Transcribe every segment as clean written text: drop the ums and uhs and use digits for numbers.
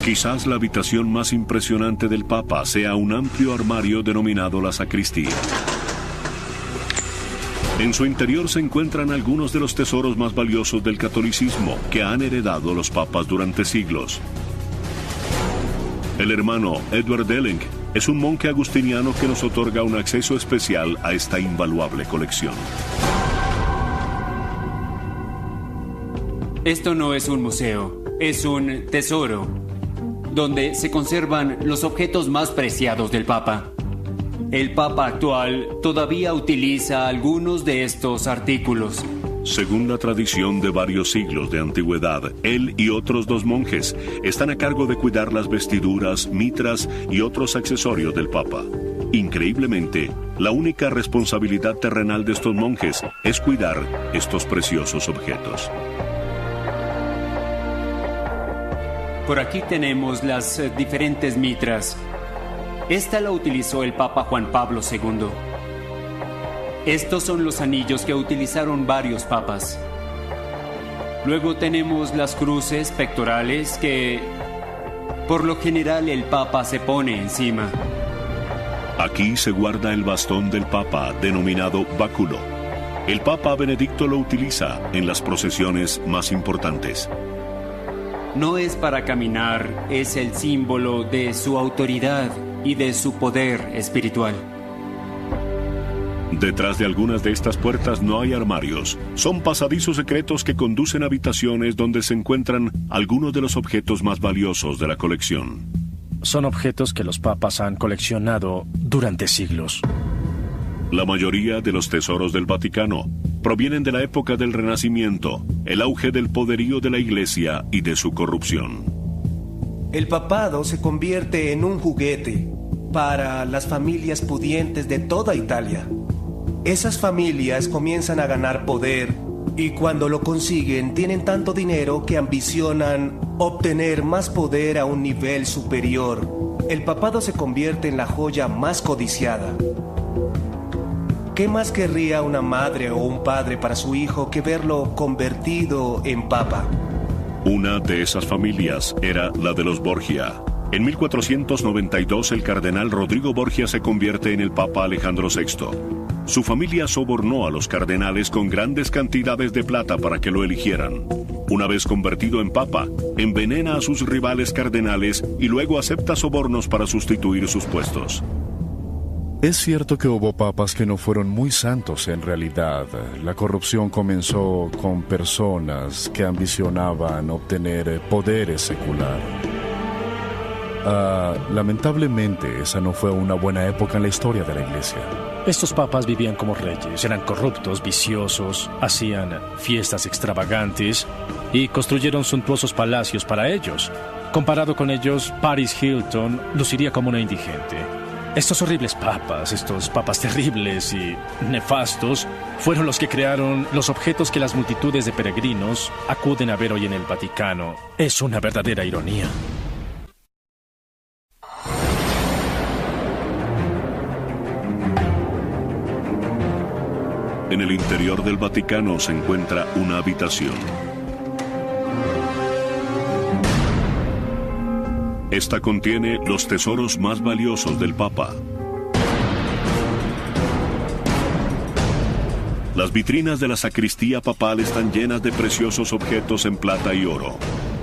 Quizás la habitación más impresionante del Papa sea un amplio armario denominado la sacristía. En su interior se encuentran algunos de los tesoros más valiosos del catolicismo que han heredado los papas durante siglos. El hermano Edward Delling es un monje agustiniano que nos otorga un acceso especial a esta invaluable colección. Esto no es un museo, es un tesoro, donde se conservan los objetos más preciados del Papa. El Papa actual todavía utiliza algunos de estos artículos. Según la tradición de varios siglos de antigüedad, él y otros 2 monjes están a cargo de cuidar las vestiduras, mitras y otros accesorios del Papa. Increíblemente, la única responsabilidad terrenal de estos monjes es cuidar estos preciosos objetos. Por aquí tenemos las diferentes mitras. Esta la utilizó el Papa Juan Pablo II. Estos son los anillos que utilizaron varios papas. Luego tenemos las cruces pectorales que, por lo general, el Papa se pone encima. Aquí se guarda el bastón del Papa, denominado báculo. El Papa Benedicto lo utiliza en las procesiones más importantes. No es para caminar, es el símbolo de su autoridad y de su poder espiritual. Detrás de algunas de estas puertas no hay armarios. Son pasadizos secretos que conducen a habitaciones donde se encuentran algunos de los objetos más valiosos de la colección. Son objetos que los papas han coleccionado durante siglos. La mayoría de los tesoros del Vaticano provienen de la época del Renacimiento, el auge del poderío de la Iglesia y de su corrupción. El papado se convierte en un juguete para las familias pudientes de toda Italia. Esas familias comienzan a ganar poder y cuando lo consiguen tienen tanto dinero que ambicionan obtener más poder a un nivel superior. El papado se convierte en la joya más codiciada. ¿Qué más querría una madre o un padre para su hijo que verlo convertido en papa? Una de esas familias era la de los Borgia. En 1492 el cardenal Rodrigo Borgia se convierte en el Papa Alejandro VI. Su familia sobornó a los cardenales con grandes cantidades de plata para que lo eligieran. Una vez convertido en papa, envenena a sus rivales cardenales y luego acepta sobornos para sustituir sus puestos. Es cierto que hubo papas que no fueron muy santos en realidad. La corrupción comenzó con personas que ambicionaban obtener poder secular. Lamentablemente, esa no fue una buena época en la historia de la Iglesia. Estos papas vivían como reyes, eran corruptos, viciosos, hacían fiestas extravagantes y construyeron suntuosos palacios para ellos. Comparado con ellos, Paris Hilton luciría como una indigente. Estos horribles papas, estos papas terribles y nefastos, fueron los que crearon los objetos que las multitudes de peregrinos acuden a ver hoy en el Vaticano. Es una verdadera ironía. En el interior del Vaticano se encuentra una habitación. Esta contiene los tesoros más valiosos del Papa. Las vitrinas de la sacristía papal están llenas de preciosos objetos en plata y oro,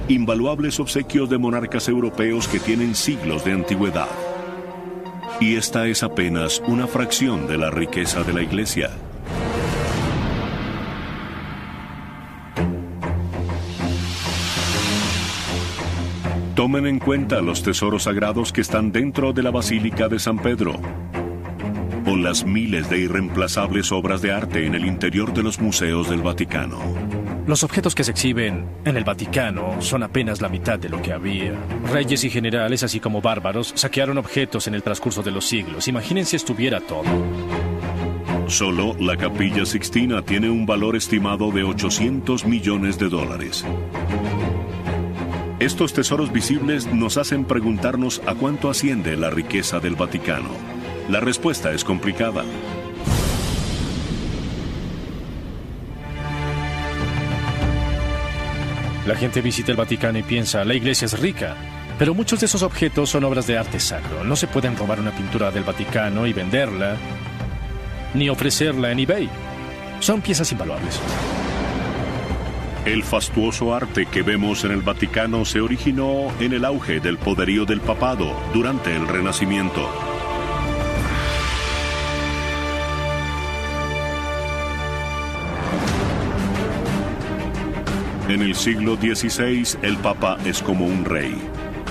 invaluables obsequios de monarcas europeos que tienen siglos de antigüedad. Y esta es apenas una fracción de la riqueza de la Iglesia. Tomen en cuenta los tesoros sagrados que están dentro de la Basílica de San Pedro, o las miles de irreemplazables obras de arte en el interior de los museos del Vaticano. Los objetos que se exhiben en el Vaticano son apenas la mitad de lo que había. Reyes y generales, así como bárbaros, saquearon objetos en el transcurso de los siglos. Imaginen si estuviera todo. Solo la Capilla Sixtina tiene un valor estimado de $800 millones. Estos tesoros visibles nos hacen preguntarnos a cuánto asciende la riqueza del Vaticano. La respuesta es complicada. La gente visita el Vaticano y piensa, la iglesia es rica. Pero muchos de esos objetos son obras de arte sacro. No se pueden robar una pintura del Vaticano y venderla, ni ofrecerla en eBay. Son piezas invaluables. El fastuoso arte que vemos en el Vaticano se originó en el auge del poderío del papado durante el Renacimiento. En el siglo XVI, el Papa es como un rey.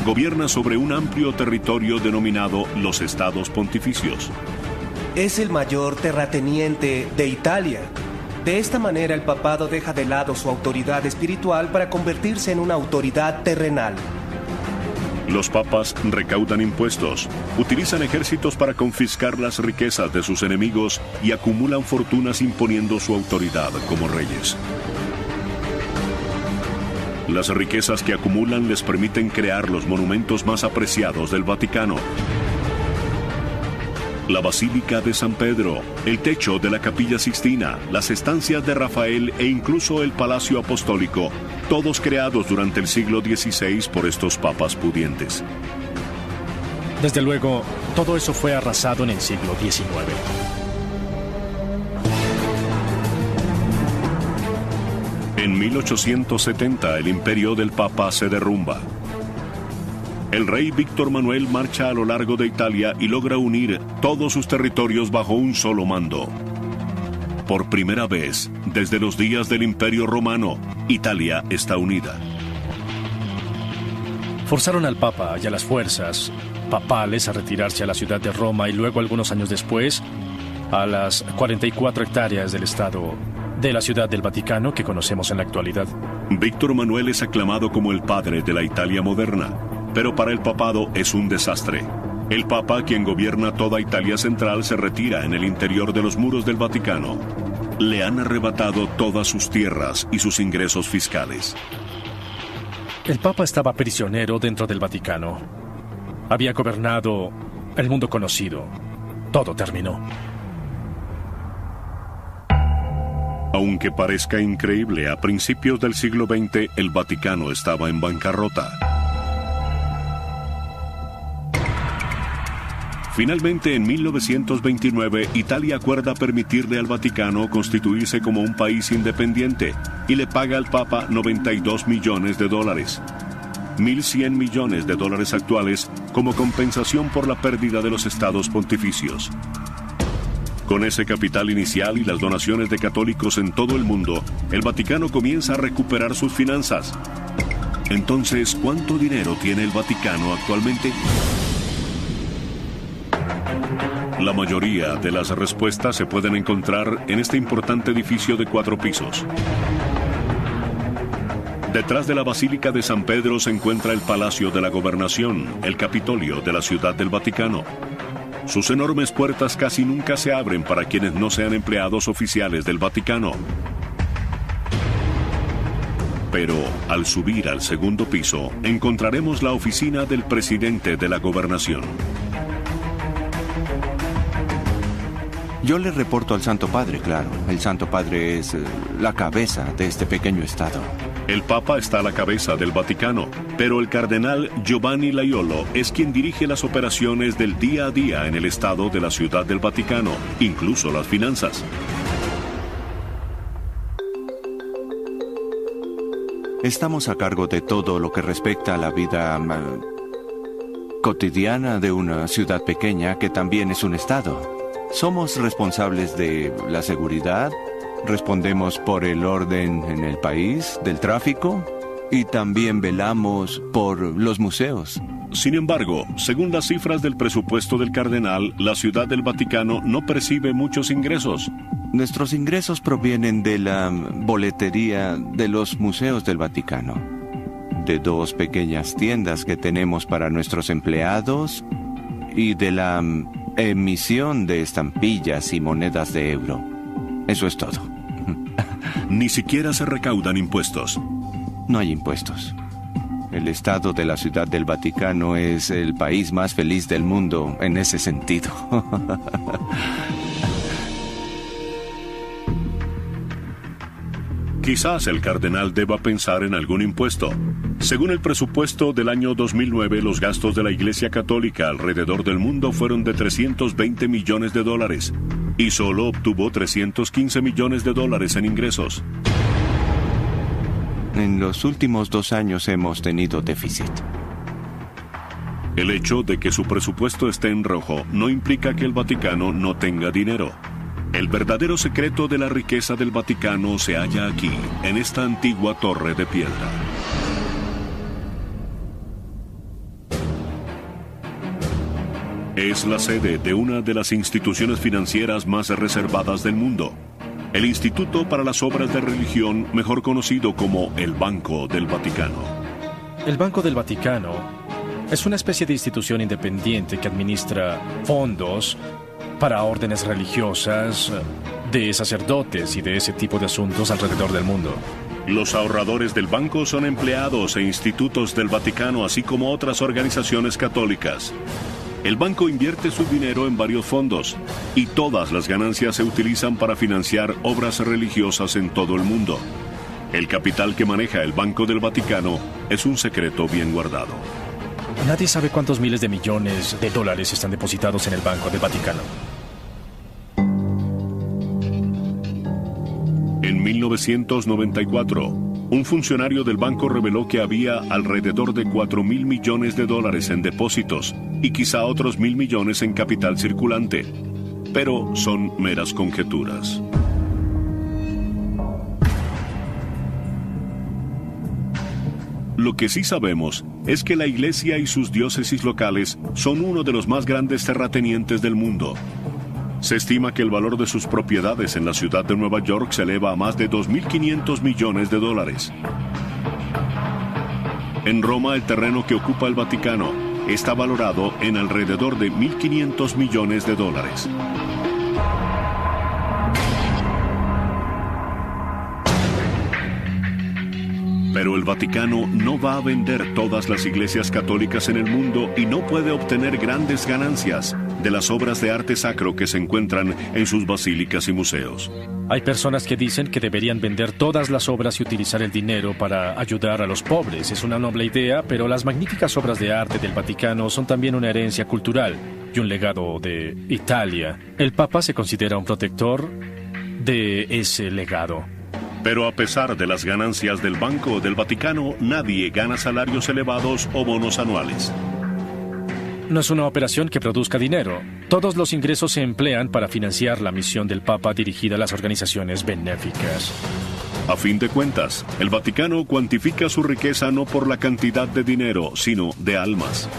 Gobierna sobre un amplio territorio denominado los Estados Pontificios. Es el mayor terrateniente de Italia. De esta manera el papado deja de lado su autoridad espiritual para convertirse en una autoridad terrenal. Los papas recaudan impuestos, utilizan ejércitos para confiscar las riquezas de sus enemigos y acumulan fortunas imponiendo su autoridad como reyes. Las riquezas que acumulan les permiten crear los monumentos más apreciados del Vaticano. La Basílica de San Pedro, el techo de la Capilla Sixtina, las estancias de Rafael e incluso el Palacio Apostólico, todos creados durante el siglo XVI por estos papas pudientes. Desde luego, todo eso fue arrasado en el siglo XIX. En 1870 el imperio del Papa se derrumba. El rey Víctor Manuel marcha a lo largo de Italia y logra unir todos sus territorios bajo un solo mando. Por primera vez, desde los días del Imperio Romano, Italia está unida. Forzaron al Papa y a las fuerzas papales a retirarse a la ciudad de Roma y luego, algunos años después, a las 44 hectáreas del estado de la Ciudad del Vaticano que conocemos en la actualidad. Víctor Manuel es aclamado como el padre de la Italia moderna, pero para el papado es un desastre. El Papa, quien gobierna toda Italia central, se retira en el interior de los muros del Vaticano. Le han arrebatado todas sus tierras y sus ingresos fiscales. El Papa estaba prisionero dentro del Vaticano. Había gobernado el mundo conocido. Todo terminó. Aunque parezca increíble, a principios del siglo XX el Vaticano estaba en bancarrota. Finalmente, en 1929, Italia acuerda permitirle al Vaticano constituirse como un país independiente y le paga al Papa $92 millones. 1.100 millones de dólares actuales como compensación por la pérdida de los estados pontificios. Con ese capital inicial y las donaciones de católicos en todo el mundo, el Vaticano comienza a recuperar sus finanzas. Entonces, ¿cuánto dinero tiene el Vaticano actualmente? La mayoría de las respuestas se pueden encontrar en este importante edificio de 4 pisos. Detrás de la Basílica de San Pedro se encuentra el Palacio de la Gobernación, el Capitolio de la Ciudad del Vaticano. Sus enormes puertas casi nunca se abren para quienes no sean empleados oficiales del Vaticano. Pero al subir al segundo piso, encontraremos la oficina del presidente de la Gobernación. Yo le reporto al Santo Padre, claro. El Santo Padre es la cabeza de este pequeño estado. El Papa está a la cabeza del Vaticano, pero el cardenal Giovanni Laiolo es quien dirige las operaciones del día a día en el estado de la Ciudad del Vaticano, incluso las finanzas. Estamos a cargo de todo lo que respecta a la vida cotidiana de una ciudad pequeña que también es un estado. Somos responsables de la seguridad, respondemos por el orden en el país, del tráfico, y también velamos por los museos. Sin embargo, según las cifras del presupuesto del cardenal, la Ciudad del Vaticano no percibe muchos ingresos. Nuestros ingresos provienen de la boletería de los museos del Vaticano, de 2 pequeñas tiendas que tenemos para nuestros empleados y de la emisión de estampillas y monedas de euro. Eso es todo. Ni siquiera se recaudan impuestos. No hay impuestos. El estado de la Ciudad del Vaticano es el país más feliz del mundo en ese sentido. Quizás el cardenal deba pensar en algún impuesto. Según el presupuesto del año 2009, los gastos de la Iglesia Católica alrededor del mundo fueron de 320 millones de dólares y solo obtuvo 315 millones de dólares en ingresos. En los últimos 2 años hemos tenido déficit. El hecho de que su presupuesto esté en rojo no implica que el Vaticano no tenga dinero. El verdadero secreto de la riqueza del Vaticano se halla aquí, en esta antigua torre de piedra. Es la sede de una de las instituciones financieras más reservadas del mundo, el Instituto para las Obras de Religión, mejor conocido como el Banco del Vaticano. El Banco del Vaticano es una especie de institución independiente que administra fondos para órdenes religiosas, de sacerdotes y de ese tipo de asuntos alrededor del mundo. Los ahorradores del banco son empleados e institutos del Vaticano, así como otras organizaciones católicas. El banco invierte su dinero en varios fondos y todas las ganancias se utilizan para financiar obras religiosas en todo el mundo. El capital que maneja el Banco del Vaticano es un secreto bien guardado. Nadie sabe cuántos miles de millones de dólares están depositados en el Banco del Vaticano. En 1994, un funcionario del banco reveló que había alrededor de 4.000 millones de dólares en depósitos y quizá otros 1.000 millones en capital circulante. Pero son meras conjeturas. Lo que sí sabemos es que la Iglesia y sus diócesis locales son uno de los más grandes terratenientes del mundo. Se estima que el valor de sus propiedades en la ciudad de Nueva York se eleva a más de 2.500 millones de dólares. En Roma, el terreno que ocupa el Vaticano está valorado en alrededor de 1.500 millones de dólares. Pero el Vaticano no va a vender todas las iglesias católicas en el mundo y no puede obtener grandes ganancias de las obras de arte sacro que se encuentran en sus basílicas y museos. Hay personas que dicen que deberían vender todas las obras y utilizar el dinero para ayudar a los pobres. Es una noble idea, pero las magníficas obras de arte del Vaticano son también una herencia cultural y un legado de Italia. El Papa se considera un protector de ese legado. Pero a pesar de las ganancias del Banco del Vaticano, nadie gana salarios elevados o bonos anuales. No es una operación que produzca dinero. Todos los ingresos se emplean para financiar la misión del Papa dirigida a las organizaciones benéficas. A fin de cuentas, el Vaticano cuantifica su riqueza no por la cantidad de dinero, sino de almas.